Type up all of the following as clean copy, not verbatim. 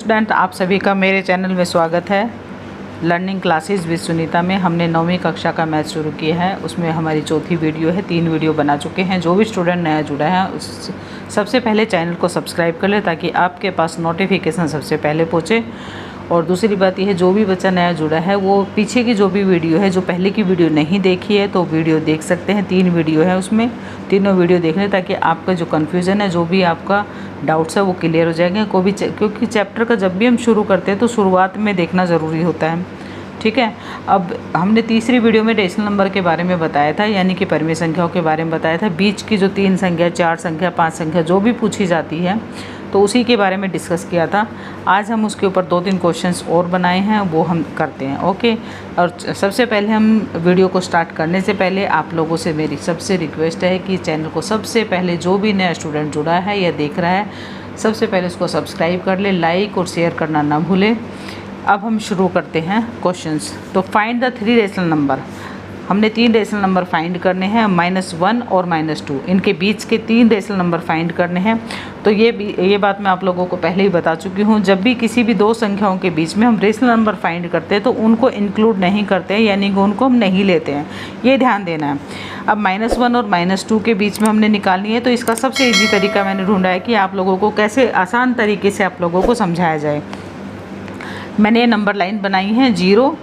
Student, आप सभी का मेरे चैनल में स्वागत है। लर्निंग क्लासेस विद सुनीता में हमने 9वीं कक्षा का मैथ शुरू किया है। उसमें हमारी चौथी वीडियो है। 3 वीडियो बना चुके हैं। जो भी स्टूडेंट नया जुड़ा है उस सबसे पहले चैनल को सब्सक्राइब कर ले ताकि आपके पास नोटिफिकेशन सबसे पहले पहुँचे। और दूसरी बात यह है, जो भी बच्चा नया जुड़ा है वो पीछे की जो भी वीडियो है, जो पहले की वीडियो नहीं देखी है तो वीडियो देख सकते हैं। 3 वीडियो है, उसमें तीनों वीडियो देख लें ताकि आपका जो कन्फ्यूज़न है, जो भी आपका डाउट्स है वो क्लियर हो जाएंगे। क्योंकि चैप्टर का जब भी हम शुरू करते हैं तो शुरुआत में देखना ज़रूरी होता है। ठीक है। अब हमने तीसरी वीडियो में डेसिमल नंबर के बारे में बताया था, यानी कि परिमेय संख्याओं के बारे में बताया था। बीच की जो 3 संख्या, 4 संख्या, 5 संख्या जो भी पूछी जाती है तो उसी के बारे में डिस्कस किया था। आज हम उसके ऊपर 2-3 क्वेश्चंस और बनाए हैं, वो हम करते हैं। ओके। और सबसे पहले हम वीडियो को स्टार्ट करने से पहले आप लोगों से मेरी सबसे रिक्वेस्ट है कि चैनल को सबसे पहले जो भी नया स्टूडेंट जुड़ा है या देख रहा है, सबसे पहले उसको सब्सक्राइब कर ले, लाइक और शेयर करना ना भूलें। अब हम शुरू करते हैं क्वेश्चंस। तो फाइंड द 3 रेशनल नंबर। हमने 3 रेशनल नंबर फाइंड करने हैं, -1 और -2। इनके बीच के 3 रेशनल नंबर फाइंड करने हैं। तो ये बात मैं आप लोगों को पहले ही बता चुकी हूँ। जब भी किसी भी 2 संख्याओं के बीच में हम रेशनल नंबर फाइंड करते हैं तो उनको इंक्लूड नहीं करते हैं, यानी कि उनको हम नहीं लेते हैं। ये ध्यान देना है। अब -1 और -2 के बीच में हमने निकालनी है, तो इसका सबसे ईजी तरीका मैंने ढूंढा है कि आप लोगों को कैसे आसान तरीके से आप लोगों को समझाया जाए। मैंने ये नंबर लाइन बनाई है, 0,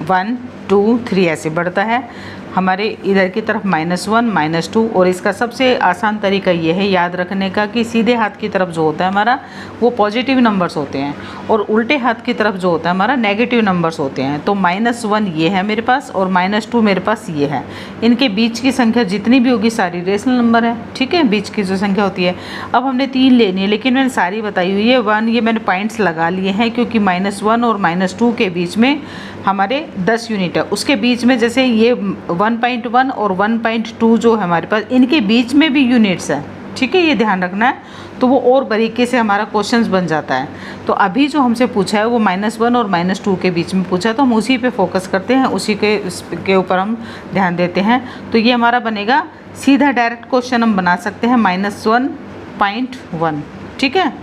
1, 2, 3 ऐसे बढ़ता है। हमारे इधर की तरफ -1, -2, और इसका सबसे आसान तरीका ये है याद रखने का कि सीधे हाथ की तरफ जो होता है हमारा वो पॉजिटिव नंबर्स होते हैं और उल्टे हाथ की तरफ जो होता है हमारा नेगेटिव नंबर्स होते हैं। तो -1 ये है मेरे पास और -2 मेरे पास ये है। इनके बीच की संख्या जितनी भी होगी सारी रेशनल नंबर है। ठीक है, बीच की जो संख्या होती है। अब हमने 3 लेनी है, लेकिन मैंने सारी बताई हुई है। 1 ये मैंने पॉइंट्स लगा लिए हैं क्योंकि -1 और -2 के बीच में हमारे 10 यूनिट है। उसके बीच में जैसे ये 1.1 और 1.2 जो है हमारे पास, इनके बीच में भी यूनिट्स है। ठीक है, ये ध्यान रखना है। तो वो और बारीकी से हमारा क्वेश्चंस बन जाता है। तो अभी जो हमसे पूछा है वो -1 और -2 के बीच में पूछा, तो हम उसी पे फोकस करते हैं, उसी के ऊपर हम ध्यान देते हैं। तो ये हमारा बनेगा सीधा डायरेक्ट क्वेश्चन हम बना सकते हैं -1.1। ठीक है,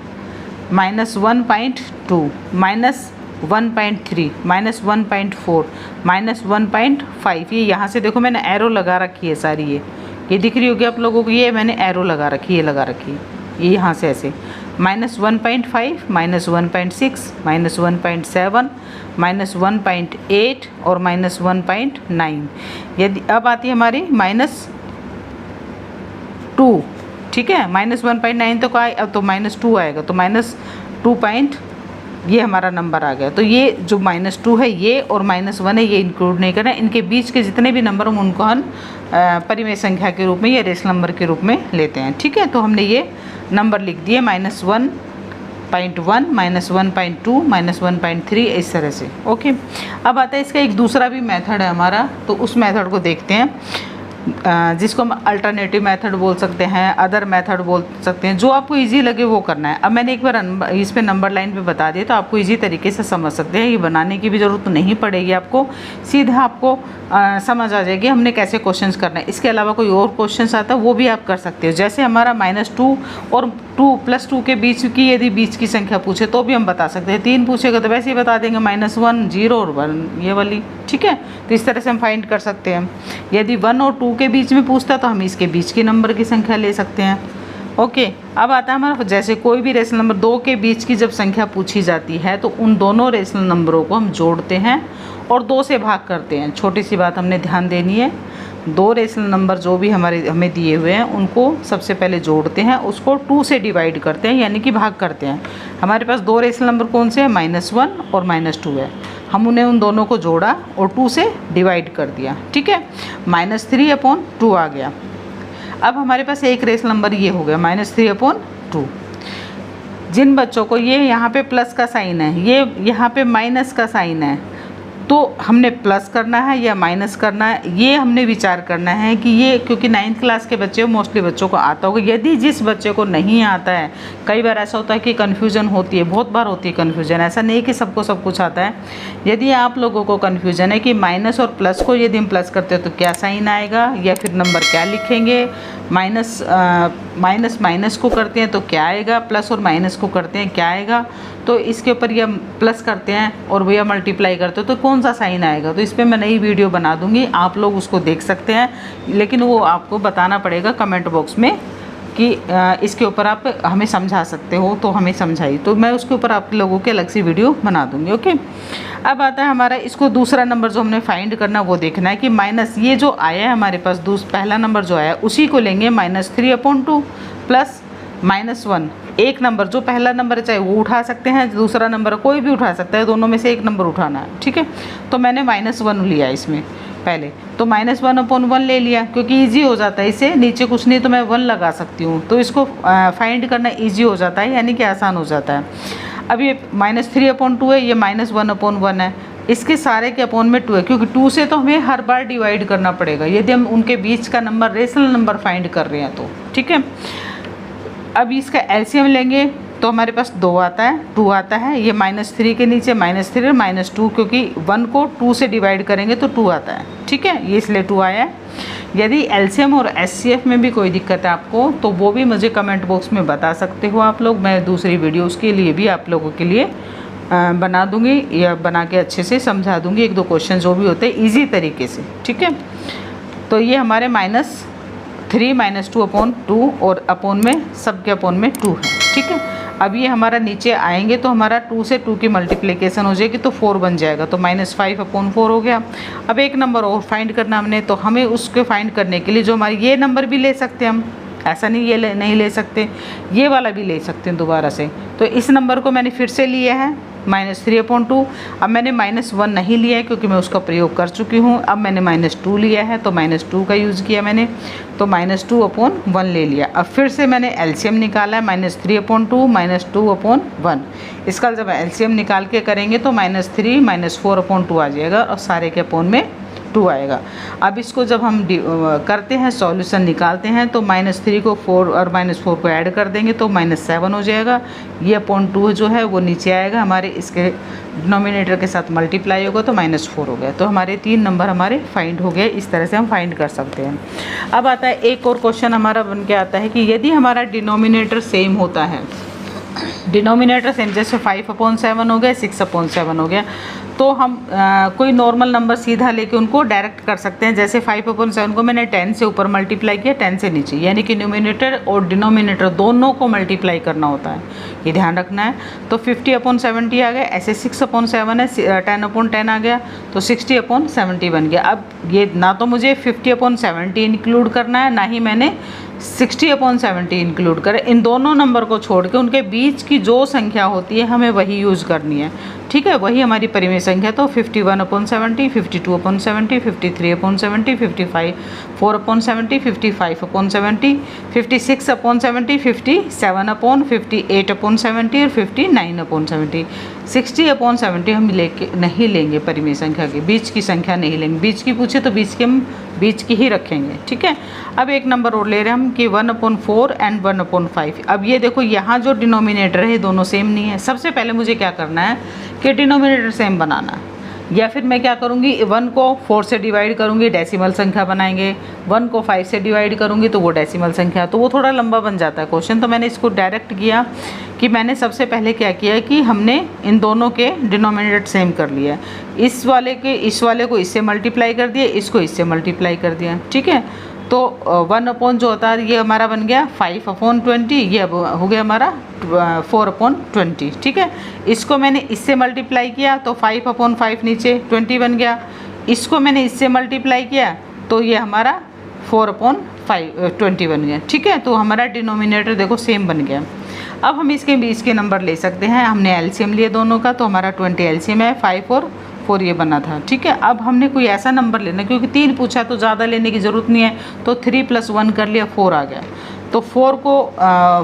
-1.2, -1.3, -1.4, -1.5। ये यहाँ से देखो मैंने एरो लगा रखी है सारी, ये दिख रही होगी आप लोगों को। ये मैंने एरो लगा रखी है, ये यहाँ से ऐसे -1.5, -1.6, -1.7, -1.8 और -1.9। यदि अब आती है हमारी -2। ठीक है, -1.9 तो का, अब तो -2 आएगा, तो -2. ये हमारा नंबर आ गया। तो ये जो -2 है ये और -1 है, ये इंक्लूड नहीं करना। इनके बीच के जितने भी नंबर हम उनको हम परिमेय संख्या के रूप में या रेशनल नंबर के रूप में लेते हैं। ठीक है, तो हमने ये नंबर लिख दिए -1.1, -1.2, -1.3, इस तरह से। ओके। अब आता है इसका एक दूसरा भी मेथड है हमारा, तो उस मेथड को देखते हैं, जिसको हम अल्टरनेटिव मेथड बोल सकते हैं, अदर मेथड बोल सकते हैं। जो आपको इजी लगे वो करना है। अब मैंने एक बार इस पे नंबर लाइन पे बता दिया तो आपको इजी तरीके से समझ सकते हैं। ये बनाने की भी ज़रूरत नहीं पड़ेगी आपको, सीधा आपको समझ आ जाएगी हमने कैसे क्वेश्चंस करना है। इसके अलावा कोई और क्वेश्चंस आता है वो भी आप कर सकते हो। जैसे हमारा -2 और 2 + 2 के बीच की यदि बीच की संख्या पूछे तो भी हम बता सकते हैं। 3 पूछेगा तो वैसे ही बता देंगे, -1, 0 और 1 ये वाली। ठीक है, तो इस तरह से हम फाइंड कर सकते हैं। यदि 1 और 2 के बीच में पूछता तो हम इसके बीच की नंबर की संख्या ले सकते हैं। ओके। अब आता है हमारा, जैसे कोई भी रेशनल नंबर 2 के बीच की जब संख्या पूछी जाती है तो उन दोनों रेशनल नंबरों को हम जोड़ते हैं और 2 से भाग करते हैं। छोटी सी बात हमने ध्यान देनी है, 2 रेशनल नंबर जो भी हमें दिए हुए हैं उनको सबसे पहले जोड़ते हैं, उसको 2 से डिवाइड करते हैं, यानी कि भाग करते हैं। हमारे पास 2 रेशनल नंबर कौन से हैं, -1 और -2 है। हम उन्हें उन दोनों को जोड़ा और 2 से डिवाइड कर दिया। ठीक है, -3/2 आ गया। अब हमारे पास एक रेशनल नंबर ये हो गया -3/2। जिन बच्चों को ये यहाँ पे प्लस का साइन है, ये यहाँ पे माइनस का साइन है, तो हमने प्लस करना है या माइनस करना है, ये हमने विचार करना है कि ये, क्योंकि 9th क्लास के बच्चे मोस्टली बच्चों को आता होगा। यदि जिस बच्चे को नहीं आता है, कई बार ऐसा होता है कि कन्फ्यूजन होती है, बहुत बार होती है कन्फ्यूजन, ऐसा नहीं कि सबको सब कुछ आता है। यदि आप लोगों को कन्फ्यूजन है कि माइनस और प्लस को यदि हम प्लस करते हैं तो क्या साइन आएगा, या फिर नंबर क्या लिखेंगे, माइनस को करते हैं तो क्या आएगा, प्लस और माइनस को करते हैं क्या आएगा, तो इसके ऊपर या प्लस करते हैं और भैया मल्टीप्लाई करते हो तो कौन सा साइन आएगा, तो इस पर मैं नई वीडियो बना दूंगी, आप लोग उसको देख सकते हैं। लेकिन वो आपको बताना पड़ेगा कमेंट बॉक्स में कि इसके ऊपर आप हमें समझा सकते हो, तो हमें समझाइए, तो मैं उसके ऊपर आप लोगों के अलग से वीडियो बना दूंगी। ओके, अब आता है हमारा इसको दूसरा नंबर जो हमने फाइंड करना, वो देखना है कि माइनस, ये जो आया है हमारे पास पहला नंबर जो आया उसी को लेंगे -3/2 प्लस -1। एक नंबर जो पहला नंबर चाहे वो उठा सकते हैं, दूसरा नंबर कोई भी उठा सकता है, दोनों में से एक नंबर उठाना है, ठीक है। तो मैंने -1 लिया इसमें पहले, तो -1/1 ले लिया, क्योंकि इजी हो जाता है, इसे नीचे कुछ नहीं तो मैं 1 लगा सकती हूँ, तो इसको फाइंड करना इजी हो जाता है, यानी कि आसान हो जाता है। अब ये -3/2 है, ये -1/1 है, इसके सारे के अपॉन में 2 है, क्योंकि 2 से तो हमें हर बार डिवाइड करना पड़ेगा यदि हम उनके बीच का नंबर रेशनल नंबर फाइंड कर रहे हैं तो, ठीक है। अब इसका एलसीएम लेंगे तो हमारे पास 2 आता है, ये -3 के नीचे -3 और -2, क्योंकि 1 को 2 से डिवाइड करेंगे तो 2 आता है, ठीक है, ये इसलिए 2 आया है। यदि एलसीएम और एचसीएफ में भी कोई दिक्कत है आपको, तो वो भी मुझे कमेंट बॉक्स में बता सकते हो आप लोग, मैं दूसरी वीडियोज़ के लिए भी आप लोगों के लिए बना दूंगी, या बना के अच्छे से समझा दूंगी, 1-2 क्वेश्चन जो भी होते हैं ईजी तरीके से, ठीक है। तो ये हमारे -3 -2/2 और अपॉन में सबके अपॉन में 2 है, ठीक है। अब ये हमारा नीचे आएंगे तो हमारा 2 से 2 की मल्टीप्लिकेशन हो जाएगी तो 4 बन जाएगा, तो -5/4 हो गया। अब एक नंबर और फाइंड करना हमने, तो हमें उसके फाइंड करने के लिए जो हमारे ये नंबर भी ले सकते हैं हम, ऐसा नहीं ये नहीं ले सकते, ये वाला भी ले सकते हैं दोबारा से। तो इस नंबर को मैंने फिर से लिया है -3/2। अब मैंने -1 नहीं लिया है क्योंकि मैं उसका प्रयोग कर चुकी हूँ। अब मैंने -2 लिया है तो -2 का यूज़ किया मैंने, तो -2/1 ले लिया। अब फिर से मैंने एलसीएम निकाला है, -3/2 -2/1। इसका जब एलसीएम निकाल के करेंगे तो -3 -4/2 आ जाएगा और सारे के अपॉन में 2 आएगा। अब इसको जब हम करते हैं, सॉल्यूशन निकालते हैं, तो -3 को 4 और -4 को ऐड कर देंगे तो -7 हो जाएगा। ये अपॉन 2 जो है वो नीचे आएगा हमारे, इसके डिनोमिनेटर के साथ मल्टीप्लाई होगा तो -4 हो गया। तो हमारे 3 नंबर हमारे फाइंड हो गए। इस तरह से हम फाइंड कर सकते हैं। अब आता है एक और क्वेश्चन हमारा बन के आता है कि यदि हमारा डिनोमिनेटर सेम होता है, डिनोमिनेटर सेम, जैसे 5/7 हो गया, 6/7 हो गया, तो हम कोई नॉर्मल नंबर सीधा लेके उनको डायरेक्ट कर सकते हैं। जैसे 5/7 को मैंने 10 से ऊपर मल्टीप्लाई किया, 10 से नीचे, यानी कि न्यूमिनेटर और डिनोमिनेटर दोनों को मल्टीप्लाई करना होता है, ये ध्यान रखना है। तो 50/70 आ गया, ऐसे 6/7 है, 10/10 आ गया, तो 60/70 बन गया। अब ये ना तो मुझे 50/70 इंक्लूड करना है, ना ही मैंने 60/70 इंक्लूड करें। इन दोनों नंबर को छोड़ के उनके बीच की जो संख्या होती है हमें वही यूज़ करनी है, ठीक है, वही हमारी परिमेय संख्या। तो 51/70, 52/70, 53/70, 54/70, 55/70, 56/70, 57/58 और 59/70। 60/70 हम नहीं लेंगे, परिमेय संख्या के बीच की संख्या नहीं लेंगे। बीच की पूछे तो बीच की हम बीच की ही रखेंगे, ठीक है। अब एक नंबर और ले रहे हैं हम कि 1/4 एंड 1/5। अब ये देखो, यहाँ जो डिनोमिनेटर है दोनों सेम नहीं है। सबसे पहले मुझे क्या करना है कि डिनोमिनेटर सेम बनाना है, या फिर मैं क्या करूँगी, 1 को 4 से डिवाइड करूँगी, डेसिमल संख्या बनाएंगे। 1 को 5 से डिवाइड करूँगी तो वो डेसिमल संख्या, तो वो थोड़ा लंबा बन जाता है क्वेश्चन। तो मैंने इसको डायरेक्ट किया कि मैंने सबसे पहले क्या किया कि हमने इन दोनों के डिनोमिनेटर सेम कर लिया। इस वाले को इससे मल्टीप्लाई कर दिया, इसको इससे मल्टीप्लाई कर दिया, ठीक है। तो 1 जो होता है ये हमारा बन गया 5/20, ये अब हो गया हमारा 4/20, ठीक है। इसको मैंने इससे मल्टीप्लाई किया तो 5/5 नीचे 20 बन गया। इसको मैंने इससे मल्टीप्लाई किया तो ये हमारा 4/20 बन गया, ठीक है। तो हमारा डिनोमिनेटर देखो सेम बन गया। अब हम इसके बीच के नंबर ले सकते हैं। हमने एलसीएम लिया दोनों का, तो हमारा 20 एलसीएम है, 5 और 4 ये बना था, ठीक है। अब हमने कोई ऐसा नंबर लेना, क्योंकि 3 पूछा तो ज़्यादा लेने की ज़रूरत नहीं है, तो 3 + 1 कर लिया, 4 आ गया। तो 4 को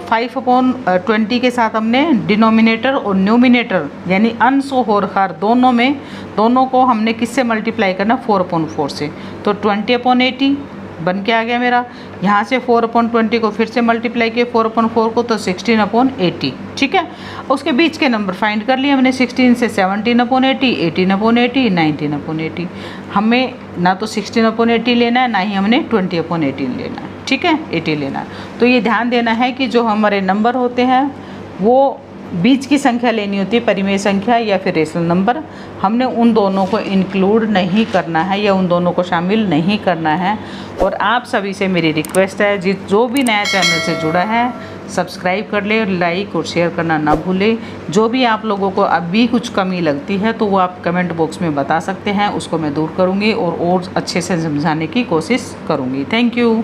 5/20 के साथ हमने डिनोमिनेटर और न्यूमिनेटर यानी अंश और हर दोनों को हमने किससे मल्टीप्लाई करना, 4/4 से। तो 20/80 बन के आ गया मेरा। यहाँ से 4/20 को फिर से मल्टीप्लाई किया 4/4 को, तो 16/80। ठीक है, उसके बीच के नंबर फाइंड कर लिए हमने। 16 से 17/80, 18/80, 19/80। हमें ना तो 16/80 लेना है, ना ही हमने 20/80 लेना है। ठीक है, 80 लेना है। तो ये ध्यान देना है कि जो हमारे नंबर होते हैं वो बीच की संख्या लेनी होती है, परिमेय संख्या या फिर रेशनल नंबर। हमने उन दोनों को इंक्लूड नहीं करना है या उन दोनों को शामिल नहीं करना है। और आप सभी से मेरी रिक्वेस्ट है, जो भी नया चैनल से जुड़ा है सब्सक्राइब कर ले, लाइक और शेयर करना ना भूलें। जो भी आप लोगों को अभी कुछ कमी लगती है तो वो आप कमेंट बॉक्स में बता सकते हैं, उसको मैं दूर करूँगी और अच्छे से समझाने की कोशिश करूँगी। Thank you.